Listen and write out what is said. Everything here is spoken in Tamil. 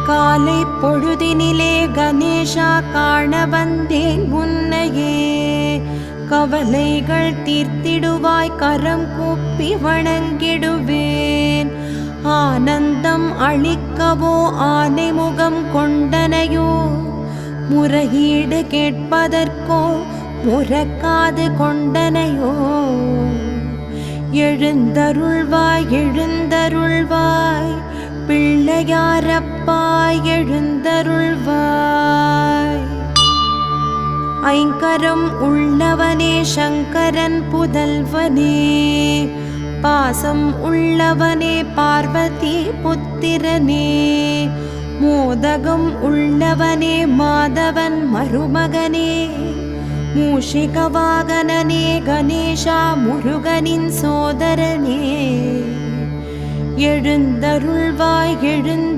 காலை பொழுதினிலே கணேசா காண வந்தேன் உன்னையே. கவலைகள் தீர்த்திடுவாய் கரம் கூப்பி வணங்கிடுவேன். ஆனந்தம் அளிக்கவோ ஆனை முகம் கொண்டனையோ, முறையீடு கேட்பதற்கோ முறக்காது கொண்டனையோ. எழுந்தருள்வாய் எழுந்தருள்வாய் பிள்ளையாரப்பாய் எழுந்தருள்வாய். ஐங்கரம் உள்ளவனே சங்கரன் புதல்வனே, பாசம் உள்ளவனே பார்வதி புத்திரனே. மோதகம் உள்ளவனே மாதவன் மருமகனே, மூஷிக வாகனனே கணேசா முருகனின் சோதரனே. எழுந்தருள்வாய் எழுந்த